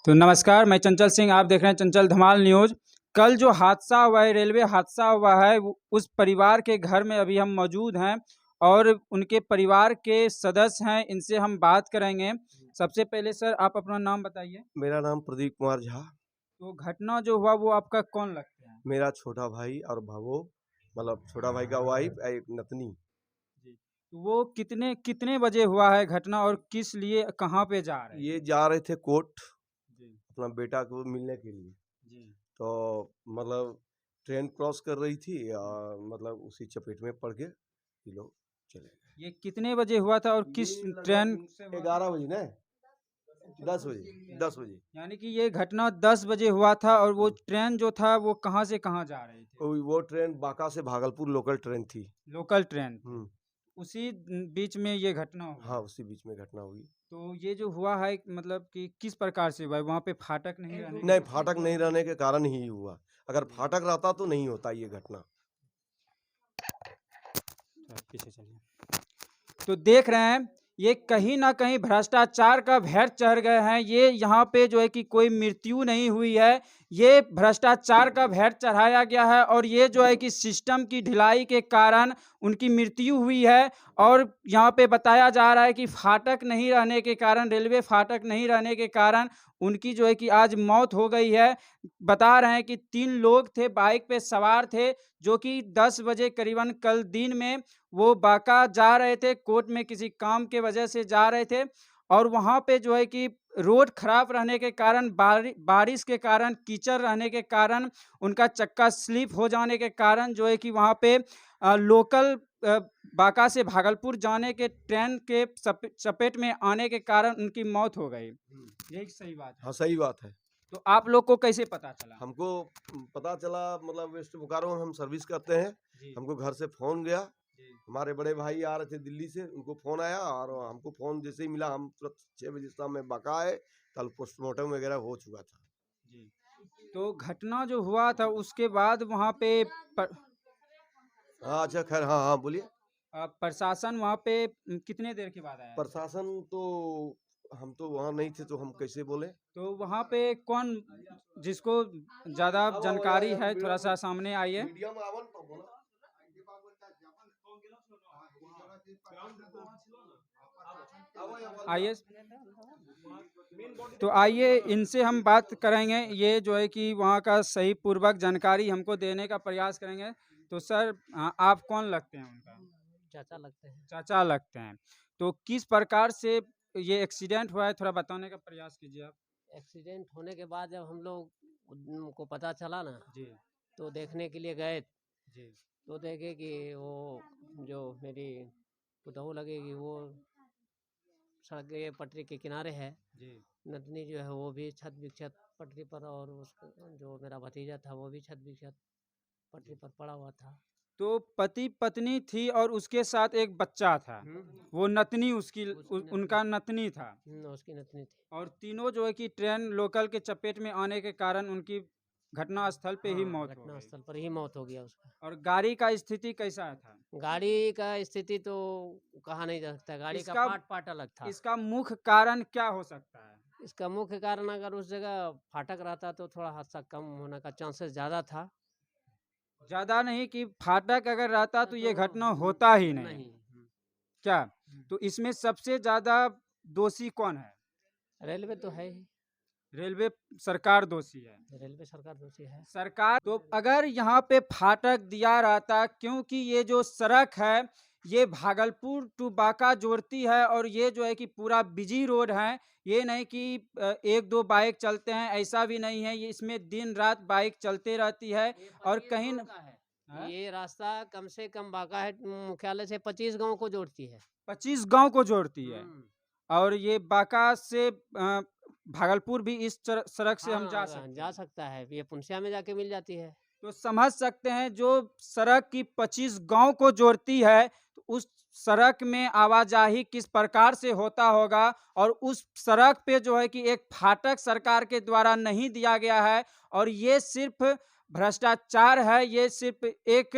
तो नमस्कार, मैं चंचल सिंह, आप देख रहे हैं चंचल धमाल न्यूज़। कल जो हादसा हुआ है, रेलवे हादसा हुआ है, उस परिवार के घर में अभी हम मौजूद हैं और उनके परिवार के सदस्य हैं, इनसे हम बात करेंगे। सबसे पहले सर आप अपना नाम बताइए। मेरा नाम प्रदीप कुमार झा। तो घटना जो हुआ वो आपका कौन लगता है? मेरा छोटा भाई और भावो, मतलब छोटा भाई का वाइफ एक नतनी। जी। तो वो कितने कितने बजे हुआ है घटना और किस लिए कहाँ पे जा रहे ये थे? जा रहे थे कोर्ट जी। अपना बेटा को मिलने के लिए। जी। तो मतलब ट्रेन क्रॉस कर रही थी और मतलब उसी चपेट में पड़ के ये लोग चले गए। ये कितने बजे हुआ था और किस ये ट्रेन लगभग से हुआ था? 11 बजे ना, 10 बजे। यानी कि ये घटना 10 बजे हुआ था और वो ट्रेन जो था वो कहाँ से कहाँ जा रही थी? वो ट्रेन बांका से भागलपुर लोकल ट्रेन थी। लोकल ट्रेन थी। हम्म। उसी बीच में ये घटना हुआ हाँ, है। उसी बीच में घटना हुई। तो ये जो हुआ है मतलब कि किस प्रकार से हुआ है? वहाँ पे फाटक नहीं रहने नहीं, के फाटक नहीं रहने के कारण ही हुआ। अगर जी। फाटक रहता तो नहीं होता ये घटना। पीछे चलिए। तो देख रहे हैं ये कहीं ना कहीं भ्रष्टाचार का भैर चढ़ गए हैं। ये यहाँ पे जो है कि कोई मृत्यु नहीं हुई है, ये भ्रष्टाचार का भैर चढ़ाया गया है और ये जो है कि सिस्टम की ढिलाई के कारण उनकी मृत्यु हुई है। और यहाँ पे बताया जा रहा है कि फाटक नहीं रहने के कारण, रेलवे फाटक नहीं रहने के कारण उनकी जो है कि आज मौत हो गई है। बता रहे हैं कि 3 लोग थे, बाइक पे सवार थे, जो कि 10 बजे करीबन कल दिन में वो बांका जा रहे थे, कोर्ट में किसी काम के वजह से जा रहे थे और वहाँ पे जो है कि रोड खराब रहने के कारण, बारिश के कारण, कीचड़ रहने के कारण, उनका चक्का स्लिप हो जाने के कारण जो है कि वहाँ पे लोकल बांका से भागलपुर जाने के ट्रेन के चपेट में आने के कारण उनकी मौत हो गई। यही सही बात है। हाँ, सही बात है। तो आप लोग को कैसे पता चला? हमको पता चला, मतलब वेस्ट बोकारो में हम सर्विस करते हैं। जी। हमको घर से फ़ोन गया। जी। हमारे बड़े भाई आ रहे थे दिल्ली से, उनको फ़ोन आया और हमको फ़ोन जैसे ही मिला हम तुरंत 6 बजे शाम में बांका आए। कल पोस्टमार्टम वगैरह हो चुका था। जी। तो घटना जो हुआ था उसके बाद वहाँ पे हाँ, अच्छा खैर, हाँ, हाँ, बोलिए। प्रशासन वहाँ पे कितने देर के बाद आया? प्रशासन तो हम तो वहाँ नहीं थे तो हम कैसे बोलें? तो वहाँ पे कौन, जिसको ज़्यादा जानकारी है थोड़ा सा सामने आइए। मीडिया में आवन तो बोला। आइए। तो आइए इनसे हम बात करेंगे, ये जो है कि वहाँ का सही पूर्वक जानकारी हमको देने का प्रयास करेंगे। तो सर आप कौन लगते हैं उनका? चाचा लगते हैं। चाचा लगते हैं। तो किस प्रकार से ये एक्सीडेंट हुआ है, थोड़ा बताने का प्रयास कीजिए आप। एक्सीडेंट होने के बाद जब हम लोग को पता चला ना, जी। तो देखने के लिए गए, जी। तो देखे कि वो जो मेरी पुतहू लगेगी वो सड़क के पटरी के किनारे है। जी। नतनी जो है वो भी छत विक्षत पटरी पर, और उसका जो मेरा भतीजा था वो भी छत विक्षत पटरी पर पड़ा हुआ था। तो पति पत्नी थी और उसके साथ एक बच्चा था, वो नतनी उसकी उनका नतनी था उसकी नतनी थी। और तीनों जो है कि ट्रेन लोकल के चपेट में आने के कारण उनकी घटना स्थल पे ही मौत हो घटना गई। स्थल पर ही मौत हो गया उसका। और गाड़ी का स्थिति कैसा था? गाड़ी का स्थिति तो कहा नहीं जा सकता, गाड़ी का इसका पार्ट पार्ट अलग था। इसका मुख्य कारण क्या हो सकता है? इसका मुख्य कारण अगर उस जगह फाटक रहता तो थोड़ा हादसा कम होने का चांसेस ज़्यादा था। ज्यादा नहीं कि फाटक अगर रहता तो ये घटना होता ही नहीं। नहीं। क्या? तो इसमें सबसे ज्यादा दोषी कौन है? रेलवे तो है ही। रेलवे सरकार दोषी है। रेलवे सरकार दोषी है। सरकार तो अगर यहाँ पे फाटक दिया रहता, क्योंकि ये जो सड़क है ये भागलपुर टू बांका जोड़ती है और ये जो है कि पूरा बिजी रोड है। ये नहीं कि एक दो बाइक चलते हैं, ऐसा भी नहीं है, ये इसमें दिन रात बाइक चलते रहती है। और कहीं हाँ? ये रास्ता कम से कम बांका है मुख्यालय से 25 गांव को जोड़ती है। 25 गांव को जोड़ती है और ये बांका से भागलपुर भी इस सड़क से हम जा सकते जा हैं। सकता है, ये पुनसिया में जाके मिल जाती है। तो समझ सकते हैं जो सड़क की 25 गांव को जोड़ती है, तो उस सड़क में आवाजाही किस प्रकार से होता होगा। और उस सड़क पे जो है कि एक फाटक सरकार के द्वारा नहीं दिया गया है और ये सिर्फ भ्रष्टाचार है। ये सिर्फ एक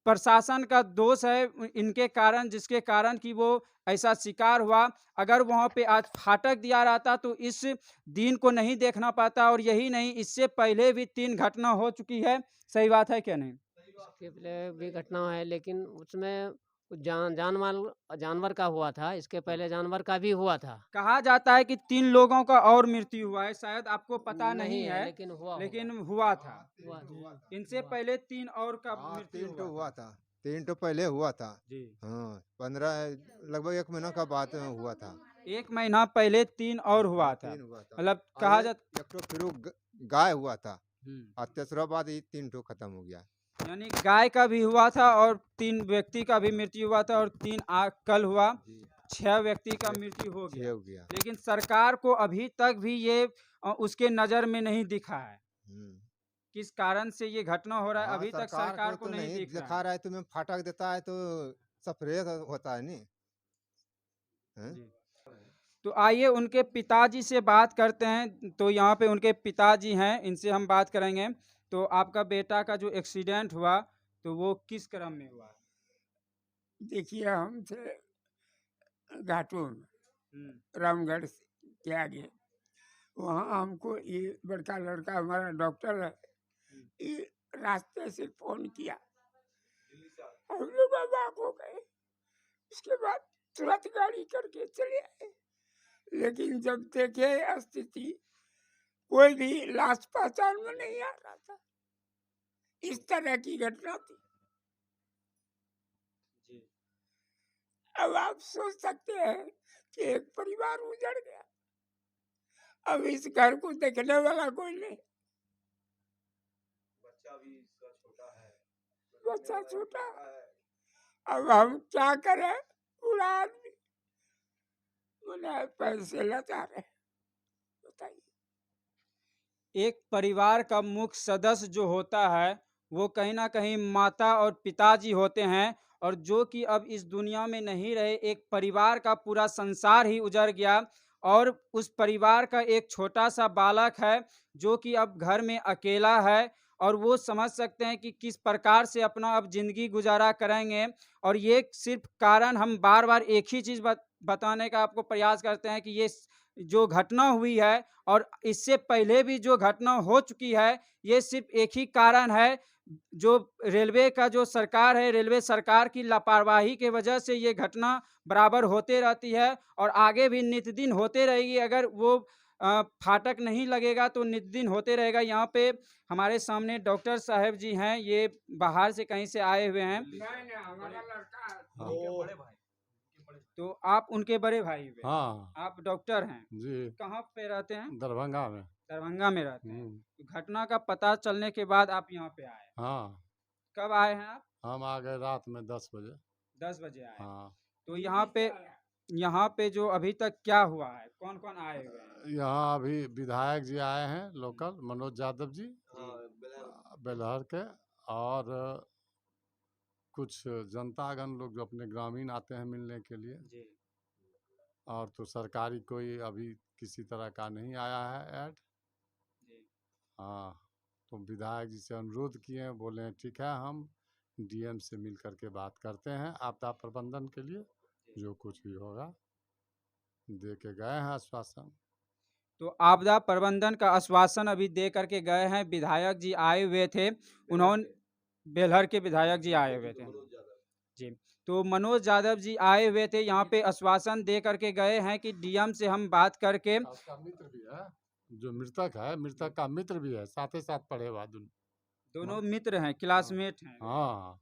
प्रशासन का दोष है इनके कारण, जिसके कारण कि वो ऐसा शिकार हुआ। अगर वहाँ पे आज फाटक दिया रहता तो इस दिन को नहीं देखना पाता। और यही नहीं, इससे पहले भी 3 घटना हो चुकी है। सही बात है क्या नहीं? इसके पहले भी घटना है, लेकिन उसमें जानवर का हुआ था। इसके पहले जानवर का भी हुआ था। कहा जाता है कि 3 लोगों का और मृत्यु हुआ है, शायद आपको पता नहीं है, लेकिन हुआ लेकिन हुआ था। हुआ था। इनसे पहले 3 और का हाँ, मृत्यु 3 तो हुआ हुआ था। 3 तो पहले हुआ था। जी। हाँ, 15 लगभग 1 महीना का बाद हुआ था। 1 महीना पहले 3 और हुआ था। 3 हुआ था। मतलब और कहा एक जाता। एक तो फिर वो गाय हुआ था। हम्म। और तीसरा बाद ये 3 तो खत्म हो गया। यानी गाय का भी हुआ था और 3 व्यक्ति का भी मृत्यु हुआ था और 3 कल हुआ, जी। 6 व्यक्ति का मृत्यु हो छह गया। हो गया। लेकिन सरकार को अभी तक भी ये उसके नज़र में नहीं दिखा है। हम्म। किस कारण से ये घटना हो रहा है, हाँ, अभी तक सरकार को तो नहीं नहीं दिख रहा दिखा है। रहा है। तुम्हें फाटक देता है तो सफेद होता है नहीं। हैं? जी। तो आइए उनके पिताजी से बात करते हैं। तो यहाँ पे उनके पिताजी हैं, इनसे हम बात करेंगे। तो आपका बेटा का जो एक्सीडेंट हुआ तो वो किस क्रम में हुआ? देखिए, हम थे घाटों में, हम्म। रामगढ़ के आगे। वहाँ हमको ये बड़का लड़का हमारा डॉक्टर है, ये रास्ते से फोन किया, हम लोग अवाक हो गए। उसके बाद तुरंत गाड़ी करके चले आए, लेकिन जब देखे स्थिति, कोई भी लाश पहचान में नहीं आ रहा था। इस तरह की घटना थी। जी। अब आप सोच सकते हैं कि एक परिवार उजड़ गया। अब इस घर को देखने वाला कोई नहीं। बच्चा छोटा है। अब हम क्या करें? पूरा आदमी मैंने पैसे लाचार है, बताइए। एक परिवार का मुख्य सदस्य जो होता है वो कहीं ना कहीं माता और पिताजी होते हैं, और जो कि अब इस दुनिया में नहीं रहे। एक परिवार का पूरा संसार ही उजड़ गया। और उस परिवार का एक छोटा सा बालक है जो कि अब घर में अकेला है, और वो समझ सकते हैं कि किस प्रकार से अपना अब जिंदगी गुजारा करेंगे। और ये सिर्फ कारण हम बार बार एक ही चीज़ बताने का आपको प्रयास करते हैं कि ये जो घटना हुई है और इससे पहले भी जो घटना हो चुकी है, ये सिर्फ एक ही कारण है, जो रेलवे का जो सरकार है, रेलवे सरकार की लापरवाही के वजह से ये घटना बराबर होते रहती है और आगे भी नित दिन होते रहेगी। अगर वो फाटक नहीं लगेगा तो नित दिन होते रहेगा। यहाँ पे हमारे सामने डॉक्टर साहब जी हैं, ये बाहर से कहीं से आए हुए हैं। हमारा लड़का तो आप उनके बड़े भाई हुए। हाँ आप डॉक्टर हैं, जी, कहाँ पे रहते हैं? दरभंगा में। दरभंगा में रहते हैं। हम्म, तो घटना का पता चलने के बाद आप यहाँ पे आए। हाँ, कब आए हैं आप? हम आ गए रात में 10 बजे। 10 बजे आए। हाँ, तो यहाँ पे जो अभी तक क्या हुआ है, कौन कौन आए हुए हैं? यहाँ अभी विधायक जी आए हैं लोकल, मनोज यादव जी बेलहर के, और कुछ जनतागण लोग जो अपने ग्रामीण आते हैं मिलने के लिए। जी। और तो सरकारी कोई अभी किसी तरह का नहीं आया है ऐड। जी। हाँ, तो विधायक जी से अनुरोध किए हैं, बोले हैं ठीक है, हम डीएम से मिल करके बात करते हैं आपदा प्रबंधन के लिए, जो कुछ भी होगा। दे के गए हैं आश्वासन। तो आपदा प्रबंधन का आश्वासन अभी दे करके गए हैं। विधायक जी आए हुए थे, उन्होंने बेलहर के विधायक जी आए हुए थे जी। तो मनोज यादव जी आए हुए थे, यहाँ पे आश्वासन दे करके गए हैं कि डीएम से हम बात करके। उसका मित्र भी है, जो मृतक है, मृतक का मित्र भी है, साथ ही साथ पढ़े हुआ दोनों मित्र हैं, क्लासमेट हैं। हाँ,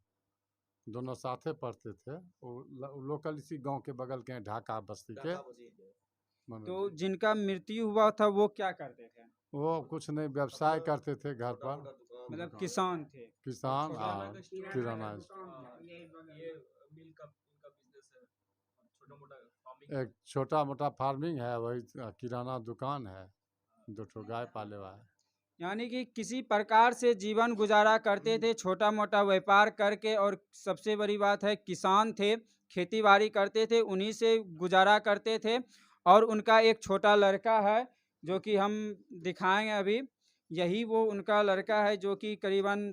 दोनों साथे पढ़ते थे। वो लोकल इसी गांव के बगल के हैं, ढाका बस्ती के। तो जिनका मृत्यु हुआ था वो क्या करते थे? वो कुछ नहीं, व्यवसाय करते थे घर पर, मतलब किसान थे। किसान और किराना। एक छोटा मोटा फार्मिंग है, वही किराना दुकान है, 2 गाय पाले हुआ है। यानी कि किसी प्रकार से जीवन गुजारा करते थे, छोटा मोटा व्यापार करके। और सबसे बड़ी बात है, किसान थे, खेती बाड़ी करते थे, उन्हीं से गुजारा करते थे। और उनका एक छोटा लड़का है जो कि हम दिखाएंगे अभी। यही वो उनका लड़का है जो कि करीबन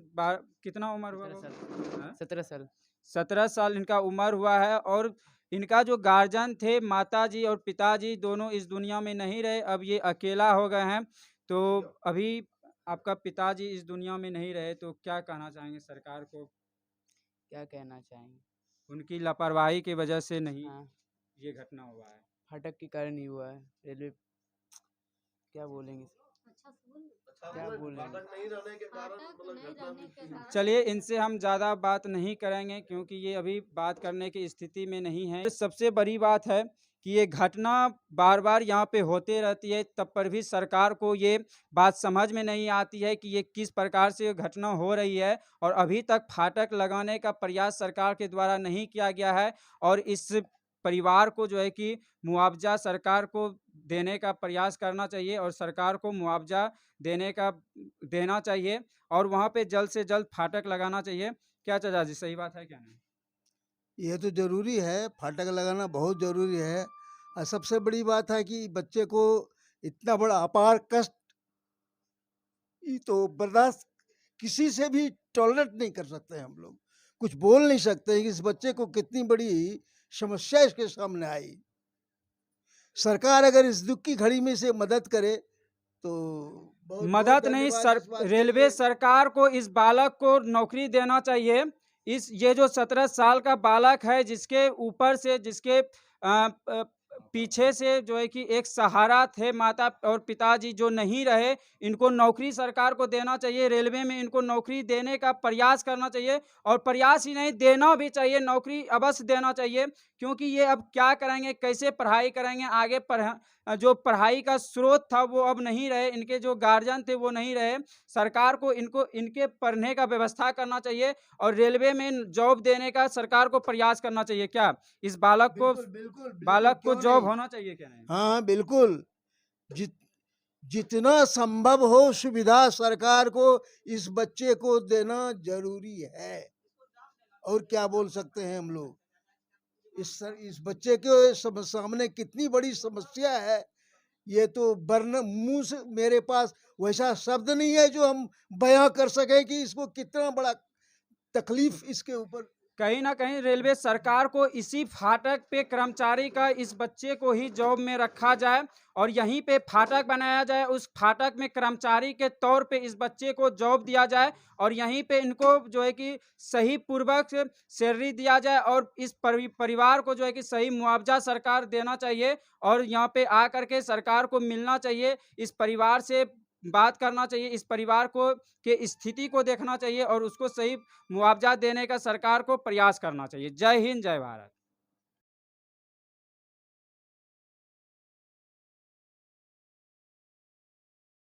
कितना उम्र हुआ 17 बाबू? साल हाँ? 17 साल 17 साल इनका उम्र हुआ है और इनका जो गार्जियन थे माताजी और पिताजी दोनों इस दुनिया में नहीं रहे, अब ये अकेला हो गए हैं। तो अभी आपका पिताजी इस दुनिया में नहीं रहे, तो क्या कहना चाहेंगे सरकार को? क्या कहना चाहेंगे? उनकी लापरवाही की वजह से नहीं हाँ, ये घटना हुआ है। फाटक के कारण ही हुआ है। रेलवे क्या बोलेंगे? क्या बोलेंगे? फाटक नहीं रहने के कारण मतलब घटना भी चलिए इनसे हम ज़्यादा बात नहीं करेंगे क्योंकि ये अभी बात करने की स्थिति में नहीं है। सबसे बड़ी बात है कि ये घटना बार बार यहाँ पे होते रहती है, तब पर भी सरकार को ये बात समझ में नहीं आती है कि ये किस प्रकार से ये घटना हो रही है और अभी तक फाटक लगाने का प्रयास सरकार के द्वारा नहीं किया गया है। और इस परिवार को जो है कि मुआवजा सरकार को देने का प्रयास करना चाहिए और सरकार को मुआवजा देना चाहिए और वहाँ पे जल्द से जल्द फाटक लगाना चाहिए। क्या चाचा जी, सही बात है क्या नहीं? ये तो ज़रूरी है, फाटक लगाना बहुत ज़रूरी है। और सबसे बड़ी बात है कि बच्चे को इतना बड़ा अपार कष्ट ये तो बर्दाश्त किसी से भी टॉलरेट नहीं कर सकते हम लोग। कुछ बोल नहीं सकते कि इस बच्चे को कितनी बड़ी समस्या इसके सामने आई। सरकार अगर इस दुख की घड़ी में से मदद करे तो बहुत मदद नहीं, धन्यवाद इस बात के रेलवे लिए। सरकार को इस बालक को नौकरी देना चाहिए। ये जो 17 साल का बालक है जिसके ऊपर से जिसके पीछे से जो है कि एक सहारा थे माता और पिताजी जो नहीं रहे, इनको नौकरी सरकार को देना चाहिए। रेलवे में इनको नौकरी देने का प्रयास करना चाहिए और प्रयास ही नहीं, देना भी चाहिए, नौकरी अवश्य देना चाहिए। क्योंकि ये अब क्या करेंगे, कैसे पढ़ाई करेंगे आगे? जो पढ़ाई का स्रोत था वो अब नहीं रहे, इनके जो गार्जियन थे वो नहीं रहे। सरकार को इनके पढ़ने का व्यवस्था करना चाहिए और रेलवे में जॉब देने का सरकार को प्रयास करना चाहिए। क्या इस बालक को बिल्कुल बिल्कुल बिल्कुल, बालक को क्यों जॉब नहीं? होना चाहिए क्या नहीं? हाँ बिल्कुल, जितना संभव हो सुविधा सरकार को इस बच्चे को देना जरूरी है। और क्या बोल सकते हैं हम लोग? इस बच्चे के सामने कितनी बड़ी समस्या है, ये तो मुंह से मेरे पास वैसा शब्द नहीं है जो हम बयां कर सकें कि इसको कितना बड़ा तकलीफ इसके ऊपर। कहीं ना कहीं रेलवे सरकार को इसी फाटक पे कर्मचारी का इस बच्चे को ही जॉब में रखा जाए और यहीं पे फाटक बनाया जाए, उस फाटक में कर्मचारी के तौर पे इस बच्चे को जॉब दिया जाए और यहीं पे इनको जो है कि सही पूर्वक सैलरी दिया जाए और इस परिवार को जो है कि सही मुआवजा सरकार देना चाहिए और यहाँ पे आकर के सरकार को मिलना चाहिए, इस परिवार से बात करना चाहिए, इस परिवार को के स्थिति को देखना चाहिए और उसको सही मुआवजा देने का सरकार को प्रयास करना चाहिए। जय हिंद, जय भारत।